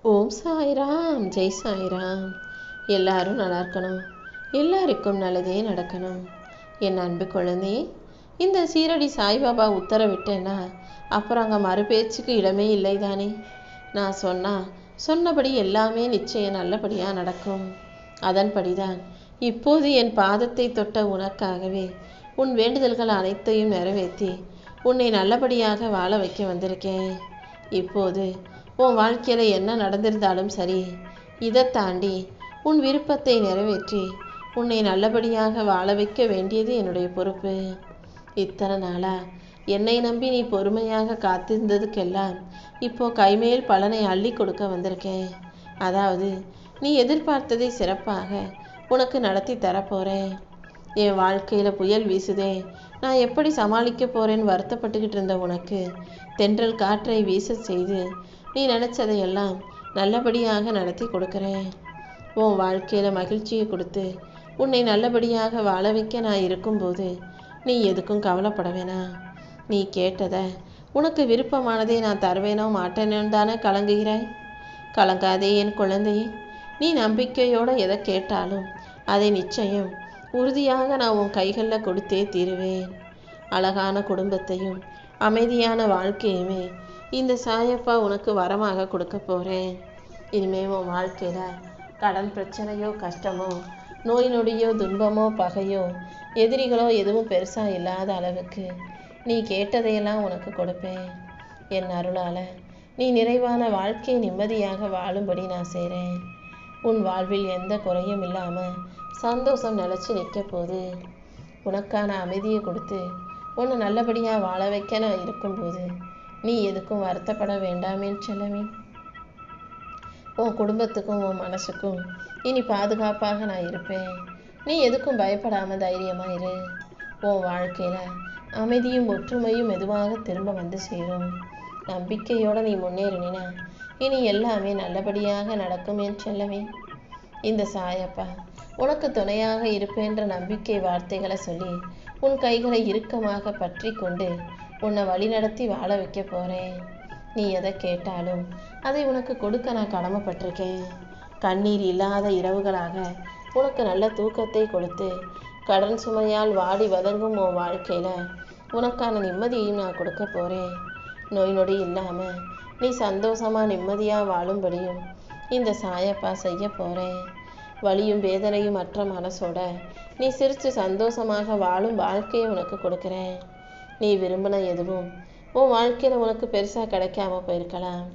ஓம் சாய்ராம், ஜெய் சாய்ராம். எல்லாரும் நல்லா இருக்கணும், எல்லாருக்கும் நல்லதே நடக்கணும். என் அன்பு குழந்தை, இந்த சீரடி சாய்பாபா உத்தரவிட்டேன்னா அப்புறம் அங்கே மறுபேச்சுக்கு இடமே இல்லை தானே. நான் சொன்னபடி எல்லாமே நிச்சயம் நல்லபடியாக நடக்கும். அதன்படிதான் இப்போது என் பாதத்தை தொட்ட உனக்காகவே உன் வேண்டுதல்கள் அனைத்தையும் நிறைவேற்றி உன்னை நல்லபடியாக வாழ வைக்க வந்திருக்கேன். இப்போது உன் வாழ்க்கையில் என்ன நடந்திருந்தாலும் சரி, இதை தாண்டி உன் விருப்பத்தை நிறைவேற்றி உன்னை நல்லபடியாக வாழ வைக்க வேண்டியது என்னுடைய பொறுப்பு. இத்தனை நாளா என்னை நம்பி நீ பொறுமையாக காத்திருந்ததுக்கெல்லாம் இப்போ கைமேல் பலனை அள்ளி கொடுக்க வந்திருக்கேன். அதாவது நீ எதிர்பார்த்ததை சிறப்பாக உனக்கு நடத்தி தரப்போகிறேன். என் வாழ்க்கையில் புயல் வீசுதே, நான் எப்படி சமாளிக்க போகிறேன்னு வருத்தப்பட்டுக்கிட்டு இருந்த உனக்கு தென்றல் காற்றை வீச செய்து நீ நினச்சதையெல்லாம் நல்லபடியாக நடத்தி கொடுக்குறேன். உன் வாழ்க்கையில் மகிழ்ச்சியை கொடுத்து உன்னை நல்லபடியாக வாழ வைக்க நான் இருக்கும்போது நீ எதுக்கும் கவலைப்பட வேணாம். நீ கேட்டதை, உனக்கு விருப்பமானதை நான் தருவேனோ மாட்டேனோன்னு தானே கலங்குகிறாய். கலங்காதே என் குழந்தையே. நீ நம்பிக்கையோடு எதை கேட்டாலும் அதை நிச்சயம் உறுதியாக நான் உன் கைகளில் கொடுத்தே தீருவேன். அழகான குடும்பத்தையும் அமைதியான வாழ்க்கையுமே இந்த சாயப்பா உனக்கு வரமாக கொடுக்க போகிறேன். இனிமே உன் வாழ்க்கையில் கடன் பிரச்சனையோ கஷ்டமோ நோய் நொடியோ துன்பமோ பகையோ எதிரிகளோ எதுவும் பெருசாக இல்லாத அளவுக்கு நீ கேட்டதையெல்லாம் உனக்கு கொடுப்பேன். என் அருளால் நீ நிறைவான வாழ்க்கையை நிம்மதியாக வாழும்படி நான் செய்கிறேன். உன் வாழ்வில் எந்த குறையும் இல்லாமல் சந்தோஷம் நிலச்சி நிற்க போது உனக்கான அமைதியை கொடுத்து உன்னை நல்லபடியாக வாழ வைக்க நான் இருக்கும்போது நீ எதுக்கும் வருத்தப்பட வேண்டாமேன்னு செல்லமே. உன் குடும்பத்துக்கும் உன் மனசுக்கும் இனி பாதுகாப்பாக நான் இருப்பேன். நீ எதுக்கும் பயப்படாமல் தைரியமாக இரு. உன் வாழ்க்கையில் அமைதியும் ஒற்றுமையும் மெதுவாக திரும்ப வந்து சேரும். நம்பிக்கையோடு நீ முன்னேறினா இனி எல்லாமே நல்லபடியாக நடக்குமேன்னு செல்லமே. இந்த சாயப்பா உனக்கு துணையாக இருப்பேன்ற நம்பிக்கை வார்த்தைகளை சொல்லி உன் கைகளை இறுக்கமாக பற்றி கொண்டு உன்னை வழிநடத்தி வாழ வைக்க போகிறேன். நீ எதை கேட்டாலும் அதை உனக்கு கொடுக்க நான் கடமைப்பட்டிருக்கேன். கண்ணீர் இல்லாத இரவுகளாக உனக்கு நல்ல தூக்கத்தை கொடுத்து கடன் சுமையால் வாடி வதங்கும் உன் வாழ்க்கையில் உனக்கான நிம்மதியையும் நான் கொடுக்க போகிறேன். நோய் நொடி இல்லாமல் நீ சந்தோஷமாக நிம்மதியாக வாழும்படியும் இந்த சாயப்பா செய்ய போகிறேன். வலியும் வேதனையும் மற்ற மனசோட நீ சிரித்து சந்தோஷமாக வாழும் வாழ்க்கையை உனக்கு கொடுக்குறேன். நீ விரும்பின எதுவும் உன் வாழ்க்கையில் உனக்கு பெருசாக கிடைக்காம போயிருக்கலாம்.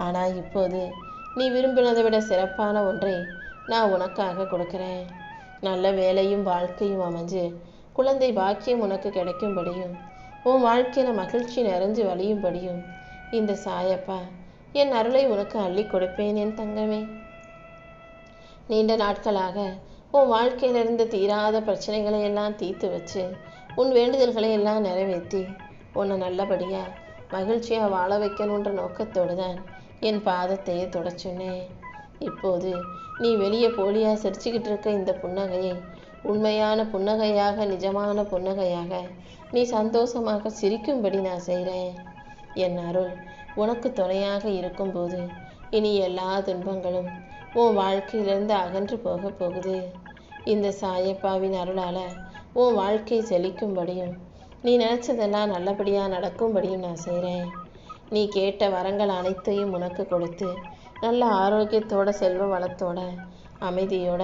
ஆனால் இப்போது நீ விரும்பினதை விட சிறப்பான ஒன்றை நான் உனக்காக கொடுக்குறேன். நல்ல வேலையும் வாழ்க்கையும் அமைஞ்சு குழந்தை பாக்கியம் உனக்கு கிடைக்கும்படியும் உன் வாழ்க்கையில் மகிழ்ச்சி நிறைஞ்சு வழியும்படியும் இந்த சாயப்பா என் அருளை உனக்கு அள்ளி கொடுப்பேன் என் தங்கமே. நீண்ட நாட்களாக உன் வாழ்க்கையிலிருந்து தீராத பிரச்சனைகளை எல்லாம் தீர்த்து வச்சு உன் வேண்டுதல்களை எல்லாம் நிறைவேற்றி உன்னை நல்லபடியாக மகிழ்ச்சியாக வாழ வைக்கணுன்ற நோக்கத்தோடு தான் என் பாதத்தையே தொட சொன்னேன். இப்போது நீ வெளியே போலியாக சிரிச்சுக்கிட்டு இருக்க இந்த புன்னகையை உண்மையான புன்னகையாக, நிஜமான புன்னகையாக நீ சந்தோஷமாக சிரிக்கும்படி நான் செய்கிறேன். என் அருள் உனக்கு துணையாக இருக்கும்போது இனி எல்லா துன்பங்களும் உன் வாழ்க்கையிலிருந்து அகன்று போக போகுது. இந்த சாயப்பாவின் அருளால் உன் வாழ்க்கை செழிக்கும்படியும் நீ நினச்சதெல்லாம் நல்லபடியாக நடக்கும்படியும் நான் செய்கிறேன். நீ கேட்ட வரங்கள் அனைத்தையும் உனக்கு கொடுத்து நல்ல ஆரோக்கியத்தோட, செல்வ வளத்தோட, அமைதியோட,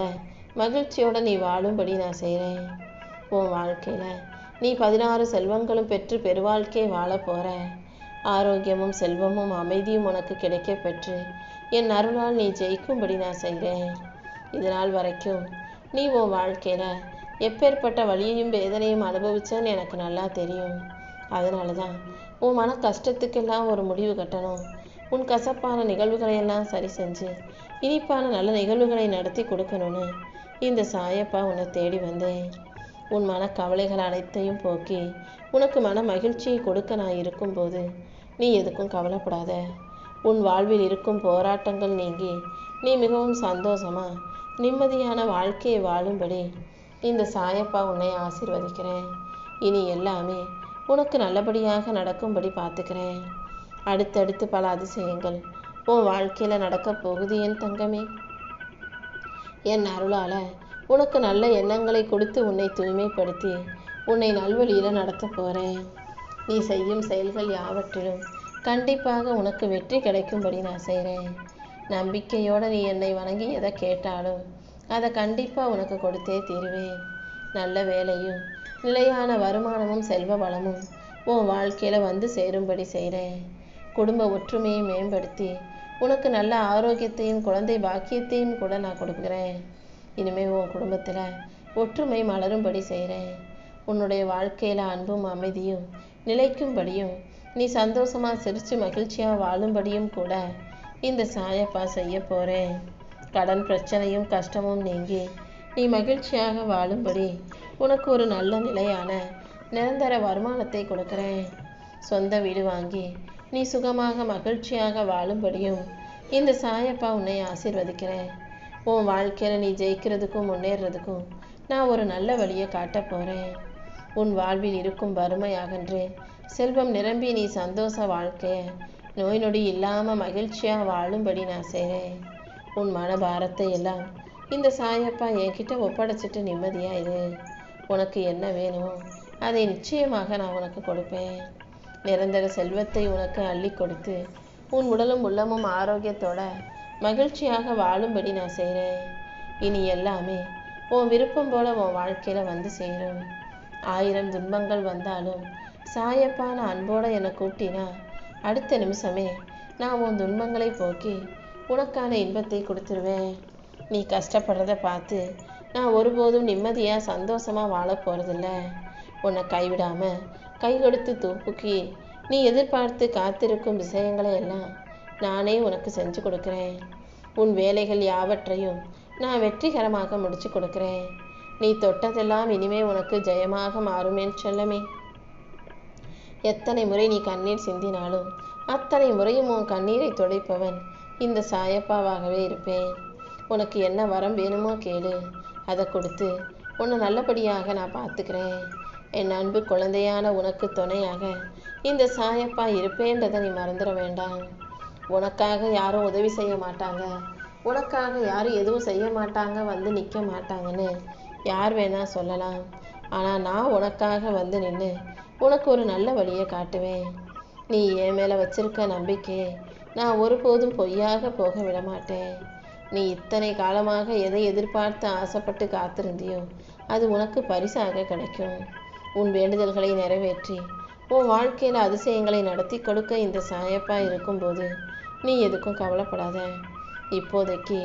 மகிழ்ச்சியோடு நீ வாழும்படி நான் செய்கிறேன். உன் வாழ்க்கையில் நீ 16 செல்வங்களும் பெற்று பெருவாழ்க்கையை வாழ போகிற. ஆரோக்கியமும் செல்வமும் அமைதியும் உனக்கு கிடைக்க பெற்று என் அருளால் நீ ஜெயிக்கும்படி நான் செய்கிறேன். இதனால் வரைக்கும் நீ உன் வாழ்க்கையில் எப்பேற்பட்ட வலியையும் வேதனையும் அனுபவிச்சேன்னு எனக்கு நல்லா தெரியும். அதனால தான் உன் மன கஷ்டத்துக்கெல்லாம் ஒரு முடிவு கட்டணும். உன் கசப்பான நிகழ்வுகளையெல்லாம் சரி செஞ்சு இனிப்பான நல்ல நிகழ்வுகளை நடத்தி கொடுக்கணும்னு இந்த சாயப்பா உன்னை தேடி வந்தேன். உன் மனக்கவலைகள் அனைத்தையும் போக்கி உனக்கு மன மகிழ்ச்சியை கொடுக்க நான் இருக்கும்போது நீ எதுக்கும் கவலைப்படாத. உன் வாழ்வில் இருக்கும் போராட்டங்கள் நீங்கி நீ மிகவும் சந்தோஷமாக நிம்மதியான வாழ்க்கையை வாழும்படி இந்த சாயப்பா உன்னை ஆசீர்வதிக்கிறேன். இனி எல்லாமே உனக்கு நல்லபடியாக நடக்கும்படி பார்த்துக்கிறேன். அடுத்தடுத்து பல அதிசயங்கள் உன் வாழ்க்கையில் நடக்க போகுது என் தங்கமே. என் அருளால் உனக்கு நல்ல எண்ணங்களை கொடுத்து உன்னை தூய்மைப்படுத்தி உன்னை நல்வழியில் நடத்த போகிறேன். நீ செய்யும் செயல்கள் யாவற்றிலும் கண்டிப்பாக உனக்கு வெற்றி கிடைக்கும்படி நான் செய்கிறேன். நம்பிக்கையோடு நீ என்னை வணங்கி எதை கேட்டாலும் அதை கண்டிப்பாக உனக்கு கொடுத்தே தீருவேன். நல்ல வேலையும் நிலையான வருமானமும் செல்வ வளமும் உன் வாழ்க்கையில் வந்து சேரும்படி செய்கிறேன். குடும்ப ஒற்றுமையை மேம்படுத்தி உனக்கு நல்ல ஆரோக்கியத்தையும் குழந்தை பாக்கியத்தையும் கூட நான் கொடுக்குறேன். இனிமேல் உன் குடும்பத்தில் ஒற்றுமை மலரும்படி செய்கிறேன். உன்னுடைய வாழ்க்கையில் அன்பும் அமைதியும் நிலைக்கும்படியும் நீ சந்தோஷமாக சிரித்து மகிழ்ச்சியாக வாழும்படியும் கூட இந்த சாயப்பா செய்ய போகிறேன். கடன் பிரச்சனையும் கஷ்டமும் நீங்கி நீ மகிழ்ச்சியாக வாழும்படி உனக்கு ஒரு நல்ல நிலையான நிரந்தர வருமானத்தை கொடுக்குறேன். சொந்த வீடு வாங்கி நீ சுகமாக மகிழ்ச்சியாக வாழும்படியும் இந்த சாயப்பா உன்னை ஆசீர்வதிக்கிறேன். உன் வாழ்க்கையில் நீ ஜெயிக்கிறதுக்கும் முன்னேறதுக்கும் நான் ஒரு நல்ல வழியை காட்ட போகிறேன். உன் வாழ்வில் இருக்கும் வறுமை அகன்று செல்வம் நிரம்பி நீ சந்தோஷ வாழ்க்கையை நோய் நொடி இல்லாமல் மகிழ்ச்சியாக வாழும்படி நான் செய்கிறேன். உன் மனபாரத்தை எல்லாம் இந்த சாயப்பா என்கிட்ட ஒப்படைச்சிட்டு நிம்மதியாக இரு. உனக்கு என்ன வேணுமோ அதை நிச்சயமாக நான் உனக்கு கொடுப்பேன். நிரந்தர செல்வத்தை உனக்கு அள்ளி கொடுத்து உன் உடலும் உள்ளமும் ஆரோக்கியத்தோட மகிழ்ச்சியாக வாழும்படி நான் செய்கிறேன். இனி எல்லாமே உன் விருப்பம் போல உன் வாழ்க்கையில் வந்து சேரும். 1000 துன்பங்கள் வந்தாலும் சாயப்பான அன்போடு என்னை கூப்பிட்டினா அடுத்த நிமிஷமே நான் உன் துன்பங்களை போக்கி உனக்கான இன்பத்தை கொடுத்துருவேன். நீ கஷ்டப்படுறத பார்த்து நான் ஒருபோதும் நிம்மதியாக சந்தோஷமாக வாழ போகிறதில்ல. உன்னை கைவிடாமல் கை கொடுத்து தூக்கி நீ எதிர்பார்த்து காத்திருக்கும் விஷயங்களை எல்லாம் நானே உனக்கு செஞ்சு கொடுக்குறேன். உன் வேலைகள் யாவற்றையும் நான் வெற்றிகரமாக முடிச்சு கொடுக்குறேன். நீ தொட்டதெல்லாம் இனிமே உனக்கு ஜெயமாக மாறுமேன் செல்லமே. எத்தனை முறை நீ கண்ணீர் சிந்தினாலும் அத்தனை முறையும் உன் கண்ணீரை துடைப்பவன் இந்த சாயப்பாவாகவே இருப்பேன். உனக்கு என்ன வரம் வேணுமோ கேளு, அதை கொடுத்து உன்னை நல்லபடியாக நான் பார்த்துக்கிறேன். என் அன்பு குழந்தையான உனக்கு துணையாக இந்த சாயப்பா இருப்பேன்றதை நீ மறந்துட வேண்டாம். உனக்காக யாரும் உதவி செய்ய மாட்டாங்க, உனக்காக யாரும் எதுவும் செய்ய மாட்டாங்க, வந்து நிற்க மாட்டாங்கன்னு யார் வேணா சொல்லலாம். ஆனால் நான் உனக்காக வந்து நின்று உனக்கு ஒரு நல்ல வழியை காட்டுவேன். நீ என் மேலே வச்சிருக்க நம்பிக்கையை நான் ஒருபோதும் பொய்யாக போக விட மாட்டேன். நீ இத்தனை காலமாக எதை எதிர்பார்த்து ஆசைப்பட்டு காத்திருந்தியோ அது உனக்கு பரிசாக கிடைக்கும். உன் வேண்டுதல்களை நிறைவேற்றி உன் வாழ்க்கையில் அதிசயங்களை நடத்தி கொடுக்க இந்த சாயப்பா இருக்கும்போது நீ எதுக்கும் கவலைப்படாத. இப்போதைக்கு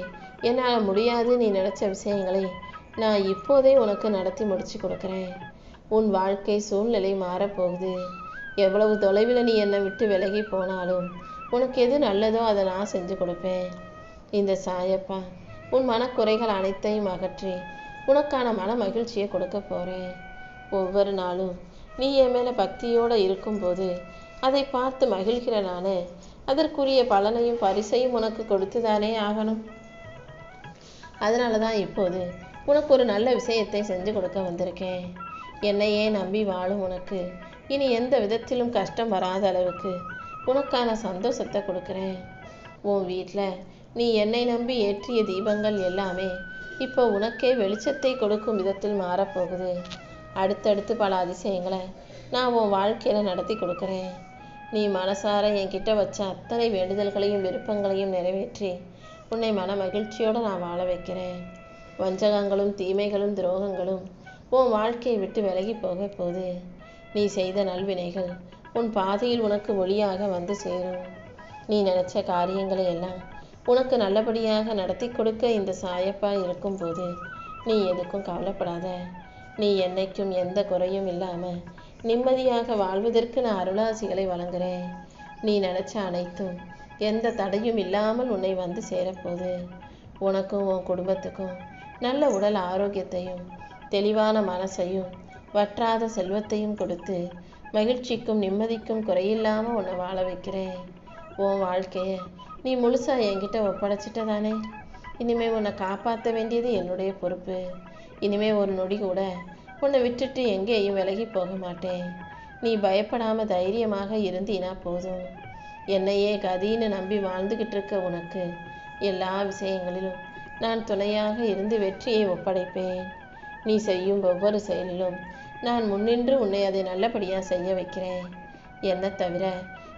என்னால் முடியாது நீ நினச்ச விஷயங்களை நான் இப்போதே உனக்கு நடத்தி முடிச்சு கொடுக்குறேன். உன் வாழ்க்கை சூழ்நிலை மாறப்போகுது. எவ்வளவு தொலைவில் நீ என்னை விட்டு விலகி போனாலும் உனக்கு எது நல்லதோ அதை நான் செஞ்சு கொடுப்பேன். இந்த சாயப்பா உன் மனக்குறைகள் அனைத்தையும் அகற்றி உனக்கான மன மகிழ்ச்சியை கொடுக்க போகிறேன். ஒவ்வொரு நாளும் நீ என் மேலே பக்தியோடு இருக்கும்போது அதை பார்த்து மகிழ்கிற நான் அதற்குரிய பலனையும் பரிசையும் உனக்கு கொடுத்துதானே ஆகணும். அதனால தான் இப்போது உனக்கு ஒரு நல்ல விஷயத்தை செஞ்சு கொடுக்க வந்திருக்கேன். என்னையே நம்பி வாழும் உனக்கு இனி எந்த விதத்திலும் கஷ்டம் வராத அளவுக்கு உனக்கான சந்தோஷத்தை கொடுக்குறேன். உன் வீட்டில் நீ என்னை நம்பி ஏற்றிய தீபங்கள் எல்லாமே இப்போ உனக்கே வெளிச்சத்தை கொடுக்கும் விதத்தில் மாறப்போகுது. அடுத்தடுத்து பல அதிசயங்களை நான் உன் வாழ்க்கையில் நடத்தி கொடுக்குறேன். நீ மனசார என்கிட்ட வச்ச அத்தனை வேண்டுதல்களையும் விருப்பங்களையும் நிறைவேற்றி உன்னை மன மகிழ்ச்சியோடு நான் வாழ வைக்கிறேன். வஞ்சகங்களும் தீமைகளும் துரோகங்களும் உன் வாழ்க்கையை விட்டு விலகி போக போகுது. நீ செய்த நல்வினைகள் உன் பாதையில் உனக்கு ஒளியாக வந்து சேரும். நீ நினச்ச காரியங்களை எல்லாம் உனக்கு நல்லபடியாக நடத்தி கொடுக்க இந்த சாயப்பா இருக்கும்போது நீ எதுக்கும் கவலைப்படாத. நீ என்னைக்கும் எந்த குறையும் இல்லாமல் நிம்மதியாக வாழ்வதற்கு நான் அருளாசிகளை வழங்குகிறேன். நீ நினச்ச அனைத்தும் எந்த தடையும் இல்லாமல் உன்னை வந்து சேரப்போகுது. உனக்கும் உன் குடும்பத்துக்கும் நல்ல உடல் ஆரோக்கியத்தையும் தெளிவான மனசையும் வற்றாத செல்வத்தையும் கொடுத்து மகிழ்ச்சிக்கும் நிம்மதிக்கும் குறையில்லாமல் உன்னை வாழ வைக்கிறேன். உன் வாழ்க்கையை நீ முழுசாக என்கிட்ட ஒப்படைச்சிட்டதானே. இனிமேல் உன்னை காப்பாற்ற வேண்டியது என்னுடைய பொறுப்பு. இனிமேல் ஒரு நொடி கூட உன்னை விட்டுட்டு எங்கேயும் விலகி போக மாட்டேன். நீ பயப்படாமல் தைரியமாக இருந்தீனா போதும். என்னையே கதின்னு நம்பி வாழ்ந்துக்கிட்டு இருக்க உனக்கு எல்லா விஷயங்களிலும் நான் துணையாக இருந்து வெற்றியை ஒப்படைப்பேன். நீ செய்யும் ஒவ்வொரு செயலிலும் நான் முன்னின்று உன்னை அதை நல்லபடியாக செய்ய வைக்கிறேன். என்ன தவிர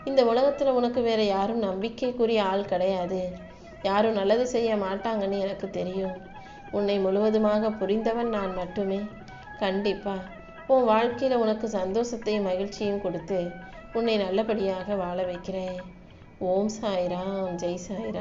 இந்த உலகத்தில் உனக்கு வேற யாரும் நம்பிக்கைக்குரிய ஆள் கிடையாது. யாரும் நல்லது செய்ய மாட்டாங்கன்னு எனக்கு தெரியும். உன்னை முழுவதுமாக புரிந்தவன் நான் மட்டுமே. கண்டிப்பா உன் வாழ்க்கையில் உனக்கு சந்தோஷத்தையும் மகிழ்ச்சியும் கொடுத்து உன்னை நல்லபடியாக வாழ வைக்கிறேன். ஓம் சாய்ராம். ஜெய் சாய்ராம்.